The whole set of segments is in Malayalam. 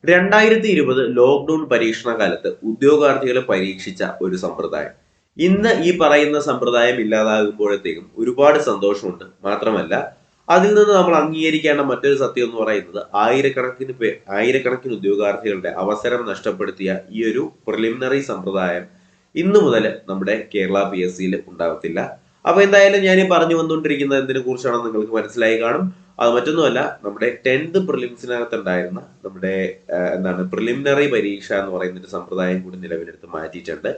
2020 ലോക്ക്ഡൌൺ പരീക്ഷണ കാലത്ത് ഉദ്യോഗാർത്ഥികളെ പരീക്ഷിച്ച ഒരു സമ്പ്രദായം. ഇന്ന് ഈ പറയുന്ന സമ്പ്രദായം ഇല്ലാതാകുമ്പോഴത്തേക്കും ഒരുപാട് സന്തോഷമുണ്ട്. മാത്രമല്ല, അതിൽ നിന്ന് നമ്മൾ അംഗീകരിക്കേണ്ട മറ്റൊരു സത്യം എന്ന് പറയുന്നത് ആയിരക്കണക്കിന് ഉദ്യോഗാർത്ഥികളുടെ അവസരം നഷ്ടപ്പെടുത്തിയ ഈ ഒരു പ്രിലിമിനറി സമ്പ്രദായം ഇന്നു മുതൽ നമ്മുടെ കേരള PSC ഉണ്ടാകത്തില്ല. അപ്പൊ എന്തായാലും ഞാൻ ഈ പറഞ്ഞു വന്നുകൊണ്ടിരിക്കുന്നത് എന്തിനെ കുറിച്ചാണെന്ന് നിങ്ങൾക്ക് മനസ്സിലായി കാണും. അത് മറ്റൊന്നുമല്ല, നമ്മുടെ 10th പ്രിലിംസിനകത്ത് ഉണ്ടായിരുന്ന നമ്മുടെ പ്രിലിമിനറി പരീക്ഷ എന്ന് പറയുന്ന ഒരു സമ്പ്രദായം കൂടി നിലവിലെടുത്ത് മാറ്റിയിട്ടുണ്ട്.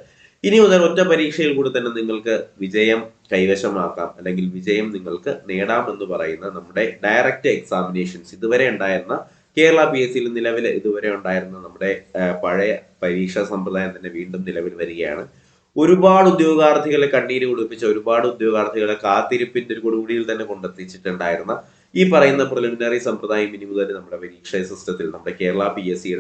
ഇനി മുതൽ ഒറ്റ പരീക്ഷയിൽ കൂടി തന്നെ നിങ്ങൾക്ക് വിജയം കൈവശമാക്കാം, അല്ലെങ്കിൽ വിജയം നിങ്ങൾക്ക് നേടാം എന്ന് പറയുന്ന നമ്മുടെ ഡയറക്റ്റ് എക്സാമിനേഷൻസ് ഇതുവരെ ഉണ്ടായിരുന്ന കേരള PSC നിലവിൽ ഇതുവരെ ഉണ്ടായിരുന്ന നമ്മുടെ പഴയ പരീക്ഷാ സമ്പ്രദായം തന്നെ വീണ്ടും നിലവിൽ വരികയാണ്. ഒരുപാട് ഉദ്യോഗാർത്ഥികളെ കണ്ണീര് കുടിപ്പിച്ച, ഒരുപാട് ഉദ്യോഗാർത്ഥികളെ കാത്തിരിപ്പിന്റെ ഒരു കൊടുമുടിയിൽ തന്നെ കൊണ്ടെത്തിച്ചിട്ടുണ്ടായിരുന്ന ഈ പറയുന്ന പ്രിലിമിനറി സമ്പ്രദായം ഇനി മുതൽ നമ്മുടെ പരീക്ഷാ സിസ്റ്റത്തിൽ, നമ്മുടെ കേരള PSC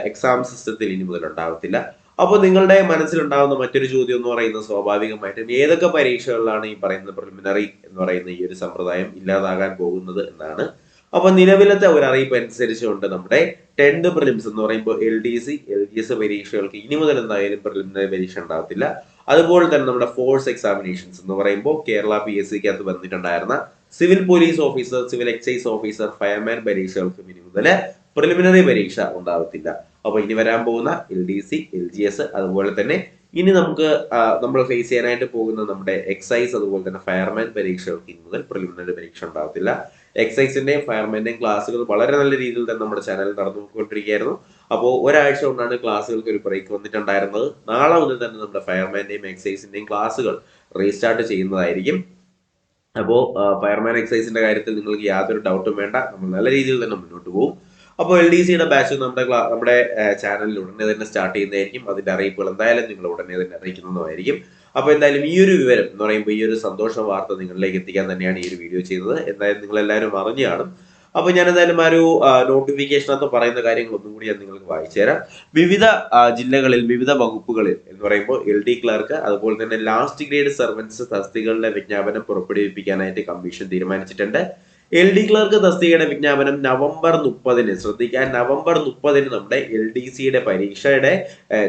എക്സാം സിസ്റ്റത്തിൽ ഇനി മുതൽ ഉണ്ടാകത്തില്ല. അപ്പോൾ നിങ്ങളുടെ മനസ്സിലുണ്ടാകുന്ന മറ്റൊരു ചോദ്യം എന്ന് പറയുന്നത് സ്വാഭാവികമായിട്ടും ഏതൊക്കെ പരീക്ഷകളിലാണ് ഈ പറയുന്ന പ്രിലിമിനറി എന്ന് പറയുന്ന ഈ ഒരു സമ്പ്രദായം ഇല്ലാതാകാൻ പോകുന്നത് എന്നാണ്. അപ്പൊ നിലവിലത്തെ ഒരു അറിയിപ്പ് അനുസരിച്ചുകൊണ്ട് നമ്മുടെ 10th പ്രിലിംസ് എന്ന് പറയുമ്പോൾ LDC, LGS പരീക്ഷകൾക്ക് ഇനി മുതൽ എന്തായാലും പ്രിലിമിനറി പരീക്ഷ ഉണ്ടാകത്തില്ല. അതുപോലെ തന്നെ നമ്മുടെ ഫോഴ്സ് എക്സാമിനേഷൻസ് എന്ന് പറയുമ്പോൾ കേരള PSCക്കകത്ത് വന്നിട്ടുണ്ടായിരുന്ന civil police officer, civil excise officer, fireman പരീക്ഷകൾക്കും ഇനി മുതൽ പ്രിലിമിനറി പരീക്ഷ ഉണ്ടാകത്തില്ല. അപ്പൊ ഇനി വരാൻ പോകുന്ന LDC, LGS, അതുപോലെ തന്നെ ഇനി നമ്മൾ ഫേസ് ചെയ്യാനായിട്ട് പോകുന്ന നമ്മുടെ എക്സൈസ്, അതുപോലെ തന്നെ ഫയർമാൻ പരീക്ഷകൾക്ക് ഇനി മുതൽ പ്രിലിമിനറി പരീക്ഷ ഉണ്ടാകത്തില്ല. എക്സൈസിന്റെയും ഫയർമാന്റെയും ക്ലാസ്സുകൾ വളരെ നല്ല രീതിയിൽ തന്നെ നമ്മുടെ ചാനലിൽ നടന്നുകൊണ്ടിരിക്കുകയായിരുന്നു. അപ്പോൾ ഒരാഴ്ച കൊണ്ടാണ് ക്ലാസ്സുകൾക്ക് ഒരു ബ്രേക്ക് വന്നിട്ടുണ്ടായിരുന്നത്. നാളെ മുതൽ തന്നെ നമ്മുടെ ഫയർമാന്റെയും എക്സൈസിന്റെയും ക്ലാസ്സുകൾ റീസ്റ്റാർട്ട് ചെയ്യുന്നതായിരിക്കും. അപ്പോൾ ഫയർമാൻ എക്സൈസിന്റെ കാര്യത്തിൽ നിങ്ങൾക്ക് യാതൊരു ഡൗട്ടും വേണ്ട, നമ്മൾ നല്ല രീതിയിൽ തന്നെ മുന്നോട്ട് പോകും. അപ്പോൾ LDCയുടെ ബാച്ച് നമ്മുടെ ചാനലിൽ ഉടനെ തന്നെ സ്റ്റാർട്ട് ചെയ്യുന്നതായിരിക്കും. അതിന്റെ അറിയിപ്പുകൾ എന്തായാലും നിങ്ങൾ ഉടനെ തന്നെ അറിയിക്കുന്നതുമായിരിക്കും. അപ്പോൾ എന്തായാലും ഈ ഒരു വിവരം എന്ന് പറയുമ്പോൾ, ഈ ഒരു സന്തോഷ വാർത്ത നിങ്ങളിലേക്ക് എത്തിക്കാൻ തന്നെയാണ് ഈ ഒരു വീഡിയോ ചെയ്തത്. എന്തായാലും നിങ്ങൾ എല്ലാവരും അറിഞ്ഞു കാണും. അപ്പോൾ ഞാൻ എന്തായാലും ആ ഒരു നോട്ടിഫിക്കേഷനകത്ത് പറയുന്ന കാര്യങ്ങൾ ഒന്നും കൂടി ഞാൻ നിങ്ങൾക്ക് വായിച്ചു തരാം. വിവിധ ജില്ലകളിൽ, വിവിധ വകുപ്പുകളിൽ എന്ന് പറയുമ്പോൾ LD ക്ലർക്ക്, അതുപോലെ തന്നെ ലാസ്റ്റ് ഗ്രേഡ് സർവൻസ് തസ്തികകളുടെ വിജ്ഞാപനം പുറപ്പെടുവിപ്പിക്കാനായിട്ട് കമ്മീഷൻ തീരുമാനിച്ചിട്ടുണ്ട്. LD ക്ലർക്ക് തസ്തികയുടെ വിജ്ഞാപനം നവംബർ 30-ന്, ശ്രദ്ധിക്കാൻ, നവംബർ 30-ന് നമ്മുടെ LDCയുടെ പരീക്ഷയുടെ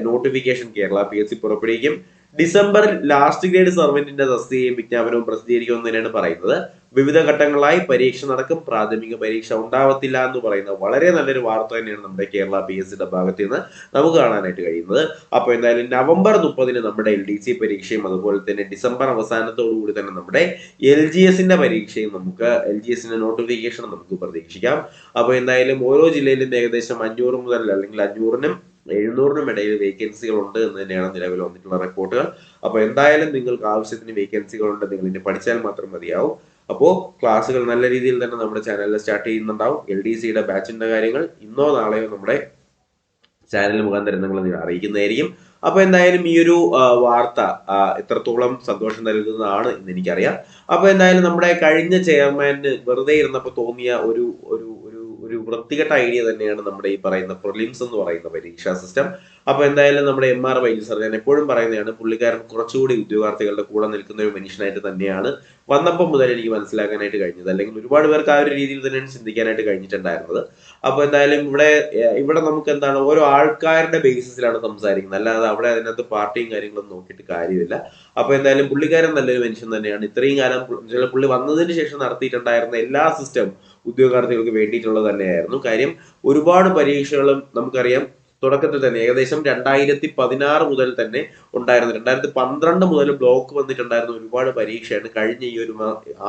നോട്ടിഫിക്കേഷൻ കേരള PSC പുറപ്പെടുവിക്കും. ഡിസംബറിൽ ലാസ്റ്റ് ഗ്രേഡ് സർവന്റിന്റെ തസ്തികയും വിജ്ഞാപനവും പ്രസിദ്ധീകരിക്കുമെന്ന് തന്നെയാണ് പറയുന്നത്. വിവിധ ഘട്ടങ്ങളായി പരീക്ഷ നടക്കും, പ്രാഥമിക പരീക്ഷ ഉണ്ടാവത്തില്ല എന്ന് പറയുന്ന വളരെ നല്ലൊരു വാർത്ത തന്നെയാണ് നമ്മുടെ കേരള PSCയുടെ ഭാഗത്ത് നിന്ന് നമുക്ക് കാണാനായിട്ട് കഴിയുന്നത്. അപ്പോൾ എന്തായാലും നവംബർ 30-ന് നമ്മുടെ LDC പരീക്ഷയും, അതുപോലെ തന്നെ ഡിസംബർ അവസാനത്തോടു കൂടി തന്നെ നമ്മുടെ LGSന്റെ പരീക്ഷയും, LGSന്റെ നോട്ടിഫിക്കേഷൻ നമുക്ക് പ്രതീക്ഷിക്കാം. അപ്പോൾ എന്തായാലും ഓരോ ജില്ലയിലും ഏകദേശം 500 മുതൽ, അല്ലെങ്കിൽ 500-നും 700-നും ഇടയിൽ വേക്കൻസികൾ ഉണ്ട് എന്ന് തന്നെയാണ് നിലവിൽ വന്നിട്ടുള്ള റിപ്പോർട്ടുകൾ. അപ്പോൾ എന്തായാലും നിങ്ങൾക്ക് ആവശ്യത്തിന് വേക്കൻസികൾ ഉണ്ട്, നിങ്ങൾ ഇനി പഠിച്ചാൽ മാത്രം മതിയാവും. അപ്പോൾ ക്ലാസ്സുകൾ നല്ല രീതിയിൽ തന്നെ നമ്മുടെ ചാനലിൽ സ്റ്റാർട്ട് ചെയ്യുന്നുണ്ടാവും. LDCയുടെ ബാച്ചിന്റെ കാര്യങ്ങൾ ഇന്നോ നാളെയോ നമ്മുടെ ചാനൽ മുഖാന്തരം നിങ്ങൾ അറിയിക്കുന്നതായിരിക്കും. അപ്പൊ എന്തായാലും ഈ ഒരു വാർത്ത എത്രത്തോളം സന്തോഷം നൽകുന്നതാണ് എന്ന് എനിക്കറിയാം. അപ്പൊ എന്തായാലും നമ്മുടെ കഴിഞ്ഞ ചെയർമാന് വെറുതെ ഇരുന്നപ്പോൾ തോന്നിയ ഒരു ഒരു ഒരു ഒരു വൃത്തികെട്ട ഐഡിയ തന്നെയാണ് നമ്മുടെ ഈ പറയുന്ന പ്രിലിംസ് എന്ന് പറയുന്ന പരീക്ഷാ സിസ്റ്റം. അപ്പൊ എന്തായാലും നമ്മുടെ MR ബൈജു സാർ, ഞാൻ എപ്പോഴും പറയുന്നതാണ്, പുള്ളിക്കാരൻ കുറച്ചുകൂടി ഉദ്യോഗാർത്ഥികളുടെ കൂടെ നിൽക്കുന്ന ഒരു മനുഷ്യനായിട്ട് തന്നെയാണ് വന്നപ്പോൾ മുതൽ എനിക്ക് മനസ്സിലാക്കാനായിട്ട് കഴിഞ്ഞത്. അല്ലെങ്കിൽ ഒരുപാട് പേർക്ക് ആ ഒരു രീതിയിൽ തന്നെയാണ് ചിന്തിക്കാനായിട്ട് കഴിഞ്ഞിട്ടുണ്ടായിരുന്നത്. അപ്പൊ എന്തായാലും ഇവിടെ നമുക്ക് എന്താണ്, ഓരോ ആൾക്കാരുടെ ബേസിസിലാണ് സംസാരിക്കുന്നത്, അല്ലാതെ അവിടെ അതിനകത്ത് പാർട്ടിയും കാര്യങ്ങളൊന്നും നോക്കിയിട്ട് കാര്യമില്ല. അപ്പൊ എന്തായാലും പുള്ളിക്കാരൻ നല്ലൊരു മനുഷ്യൻ തന്നെയാണ്. ഇത്രയും കാലം പുള്ളി വന്നതിന് ശേഷം നടത്തിയിട്ടുണ്ടായിരുന്ന എല്ലാ സിസ്റ്റം ഉദ്യോഗാർത്ഥികൾക്ക് വേണ്ടിയിട്ടുള്ളത് തന്നെയായിരുന്നു. കാര്യം ഒരുപാട് പരീക്ഷകളും നമുക്കറിയാം തുടക്കത്തിൽ തന്നെ ഏകദേശം 2016 മുതൽ തന്നെ ഉണ്ടായിരുന്നു. 2012 മുതൽ ബ്ലോക്ക് വന്നിട്ടുണ്ടായിരുന്ന ഒരുപാട് പരീക്ഷയാണ് കഴിഞ്ഞ ഈ ഒരു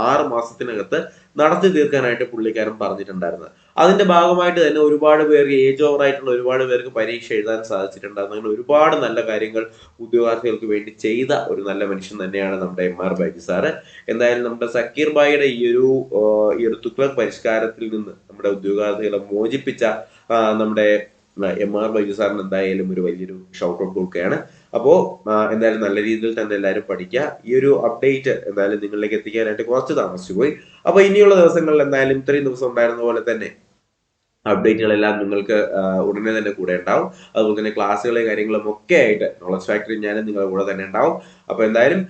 6 മാസത്തിനകത്ത് നടത്തി തീർക്കാനായിട്ട് പുള്ളിക്കാരൻ പറഞ്ഞിട്ടുണ്ടായിരുന്നത്. അതിന്റെ ഭാഗമായിട്ട് തന്നെ ഒരുപാട് പേർക്ക്, ഏജ് ഓവർ ആയിട്ടുള്ള ഒരുപാട് പേർക്ക് പരീക്ഷ എഴുതാൻ സാധിച്ചിട്ടുണ്ടായിരുന്നു. അങ്ങനെ ഒരുപാട് നല്ല കാര്യങ്ങൾ ഉദ്യോഗാർത്ഥികൾക്ക് വേണ്ടി ചെയ്ത ഒരു നല്ല മനുഷ്യൻ തന്നെയാണ് നമ്മുടെ MR ബൈജു സാറ്. എന്തായാലും നമ്മുടെ സക്കീർ ഭായിയുടെ ഈ ഒരു തുഗ്ലക് പരിഷ്കാരത്തിൽ നിന്ന് നമ്മുടെ ഉദ്യോഗാർത്ഥികളെ മോചിപ്പിച്ച നമ്മുടെ MR ബൈജു സാറിന് എന്തായാലും ഒരു വലിയൊരു ഷൗട്ട് ഔട്ട് കൊടുക്കുകയാണ്. അപ്പോൾ എന്തായാലും നല്ല രീതിയിൽ തന്നെ എല്ലാവരും പഠിക്കുക. ഈ ഒരു അപ്ഡേറ്റ് എന്തായാലും നിങ്ങളിലേക്ക് എത്തിക്കാനായിട്ട് കുറച്ച് താമസിച്ചു പോയി. അപ്പൊ ഇനിയുള്ള ദിവസങ്ങളിൽ എന്തായാലും ഇത്രയും ദിവസം ഉണ്ടായിരുന്ന പോലെ തന്നെ അപ്ഡേറ്റുകളെല്ലാം നിങ്ങൾക്ക് ഉടനെ തന്നെ കൂടെ ഉണ്ടാവും. അതുപോലെ തന്നെ ക്ലാസ്സുകളും കാര്യങ്ങളും ഒക്കെ ആയിട്ട് നോളജ് ഫാക്ടറി ഞാനും നിങ്ങളുടെ കൂടെ തന്നെ ഉണ്ടാവും. അപ്പോൾ എന്തായാലും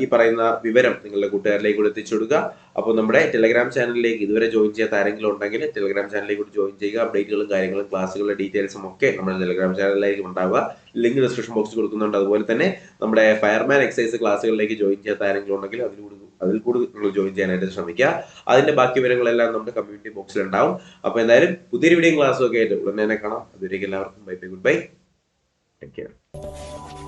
ഈ പറയുന്ന വിവരം നിങ്ങളുടെ കൂട്ടുകാരിലേക്ക് കൂടെ എത്തിച്ചു കൊടുക്കുക. അപ്പോൾ നമ്മുടെ ടെലഗ്രാം ചാനലിലേക്ക് ഇതുവരെ ജോയിൻ ചെയ്യാത്ത ആരെങ്കിലും ഉണ്ടെങ്കിൽ ടെലഗ്രാം ചാനലിലേക്ക് കൂടി ജോയിൻ ചെയ്യുക. അപ്ഡേറ്റുകളും കാര്യങ്ങളും ക്ലാസ്സുകളുടെ ഡീറ്റെയിൽസും ഒക്കെ നമ്മുടെ ടെലഗ്രാം ചാനലിലേക്ക് ഉണ്ടാവുക. ലിങ്ക് ഡിസ്ക്രിപ്ഷൻ ബോക്സിൽ കൊടുക്കുന്നുണ്ട്. അതുപോലെ തന്നെ നമ്മുടെ ഫയർമാൻ എക്സൈസ് ക്ലാസ്സുകളിലേക്ക് ജോയിൻ ചെയ്യാത്ത ആരെങ്കിലും ഉണ്ടെങ്കിൽ അതിൽ കൂടി നിങ്ങൾ ജോയിൻ ചെയ്യാനായിട്ട് ശ്രമിക്കുക. അതിന്റെ ബാക്കി വിവരങ്ങളെല്ലാം നമ്മുടെ കമ്മ്യൂണിറ്റി ബോക്സിൽ ഉണ്ടാവും. അപ്പോൾ എന്തായാലും പുതിയൊരു വീഡിയോ ക്ലാസ്സും ഒക്കെ ആയിട്ട് ഉടനെ തന്നെ കാണാം. അതുവരേക്കും എല്ലാവർക്കും bye bye, good bye, take care.